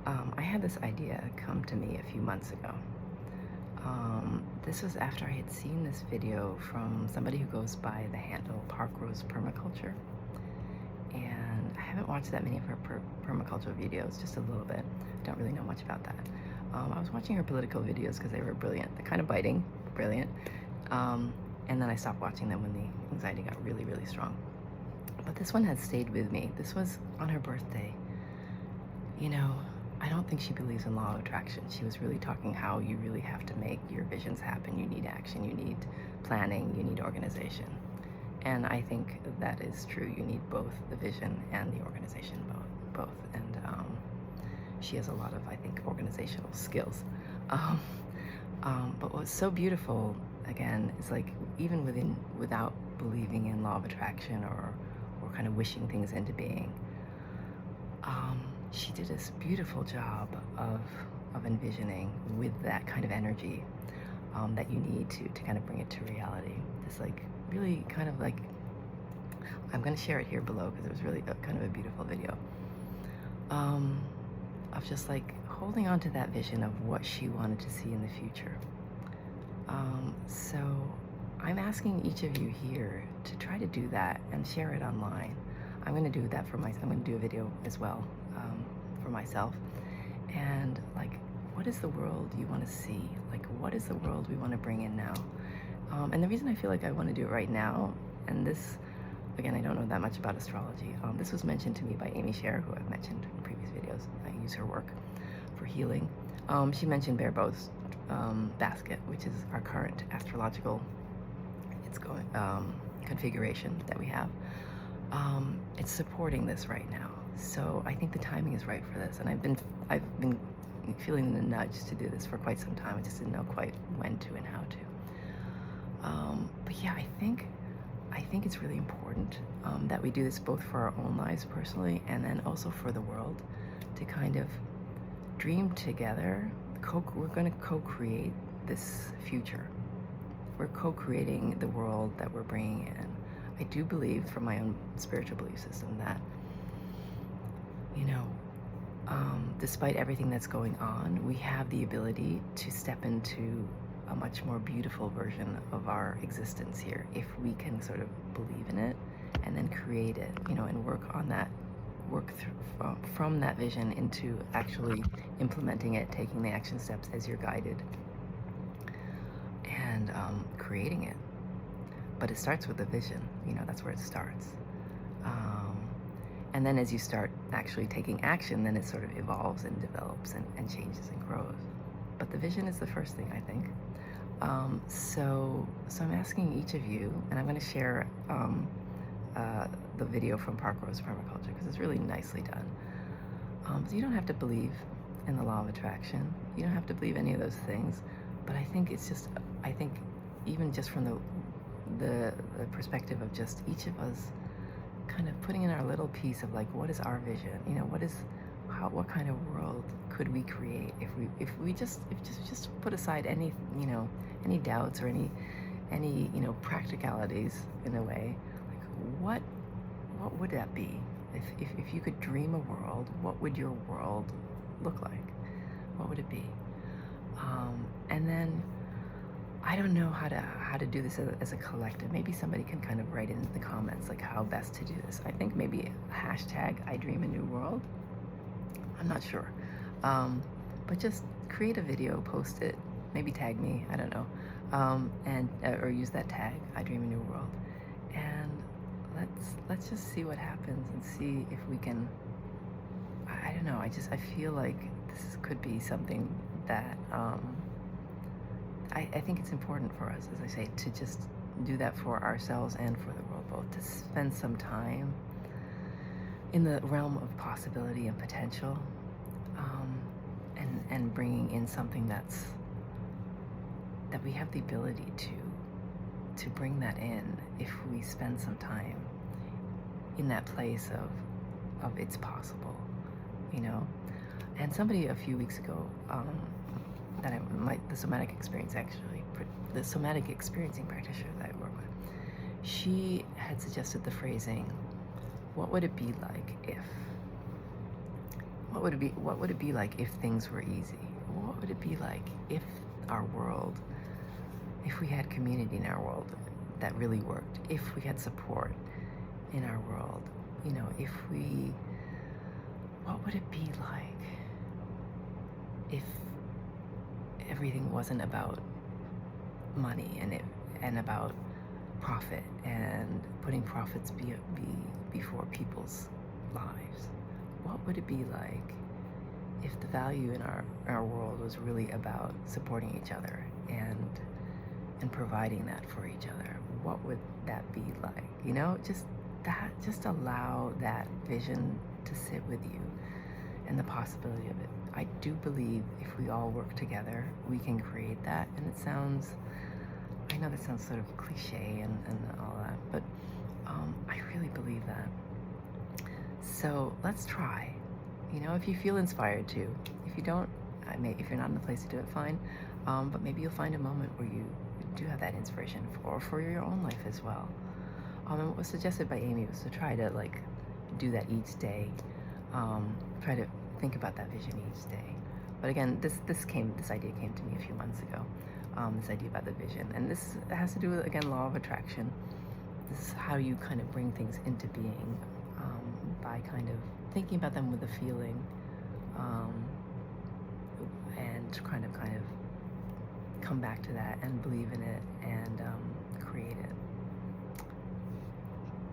I had this idea come to me a few months ago. This was after I had seen this video from somebody who goes by the handle Park Rose Permaculture. And I haven't watched that many of her permaculture videos, just a little bit. Don't really know much about that. I was watching her political videos because they were brilliant. They're kind of biting, brilliant. And then I stopped watching them when the anxiety got really, really strong. But this one has stayed with me. This was on her birthday. You know, I don't think she believes in law of attraction. She was really talking how you really have to make your visions happen. You need action, you need planning, you need organization. And I think that is true. You need both the vision and the organization, both. And she has a lot of, I think, organizational skills. But what's so beautiful, again, is like even without believing in law of attraction or kind of wishing things into being, she did this beautiful job of envisioning with that kind of energy that you need to kind of bring it to reality. This like really kind of like, I'm going to share it here below because it was really kind of a beautiful video of just like holding on to that vision of what she wanted to see in the future. So I'm asking each of you here to try to do that and share it online. I'm going to do that for myself. I'm going to do a video as well for myself. And like, what is the world you want to see? Like, what is the world we want to bring in now? And the reason I feel like I want to do it right now, and this, again, I don't know that much about astrology. This was mentioned to me by Amy Scher, who I've mentioned in previous videos. I use her work for healing. She mentioned Bear Bow's basket, which is our current astrological configuration that we have. It's supporting this right now. So I think the timing is right for this. And I've been feeling the nudge to do this for quite some time. I just didn't know quite when to and how to. But yeah, I think it's really important that we do this both for our own lives personally and then also for the world, to kind of dream together. We're going to co-create this future. We're co-creating the world that we're bringing in. I do believe, from my own spiritual belief system, that, you know, despite everything that's going on, we have the ability to step into a much more beautiful version of our existence here if we can sort of believe in it and then create it, you know, and work on that, from that vision into actually implementing it, taking the action steps as you're guided, and creating it. But it starts with a vision, you know, that's where it starts. And then as you start actually taking action, then it sort of evolves and develops and changes and grows. But the vision is the first thing, I think. So I'm asking each of you, and I'm going to share the video from Park Rose Permaculture because it's really nicely done. So you don't have to believe in the law of attraction. You don't have to believe any of those things. But I think it's just, I think even just from the perspective of just each of us kind of putting in our little piece of like, what is our vision? You know, what kind of world could we create if we just put aside any, you know, any doubts or any you know, practicalities in a way. Like, what would that be? If you could dream a world, what would your world look like? What would it be? And then I don't know how to do this as a collective. Maybe somebody can kind of write in the comments like how best to do this. I think maybe hashtag I dream a new world. I'm not sure. But just create a video, post it, maybe tag me, I don't know. Or use that tag, I dream a new world. And let's just see what happens and see if we can, I don't know, I feel like this could be something that I think it's important for us, as I say, to just do that for ourselves and for the world both, to spend some time in the realm of possibility and potential, and bringing in something that we have the ability to bring that in if we spend some time in that place of it's possible, you know. And somebody a few weeks ago, the somatic experiencing practitioner that I work with, she had suggested the phrasing, what would it be like if? what would it be like if things were easy? What would it be like if our world, if we had community in our world that really worked, if we had support in our world, if we, what would it be like if everything wasn't about money and about profit and putting profits before people's lives? What would it be like if the value in our world was really about supporting each other and providing that for each other? What would that be like? Just allow that vision to sit with you and the possibility of it. I do believe if we all work together, we can create that. And I know that sounds sort of cliche and all that, but I really believe that. So let's try. If you feel inspired to. If you don't, if you're not in the place to do it, fine. But maybe you'll find a moment where you do have that inspiration for your own life as well. And what was suggested by Amy was to try to do that each day. Try to think about that vision each day. But again, this idea came to me a few months ago. This idea about the vision, and this has to do with, again, law of attraction. This is how you kind of bring things into being, by kind of thinking about them with a feeling, and kind of come back to that and believe in it and create it.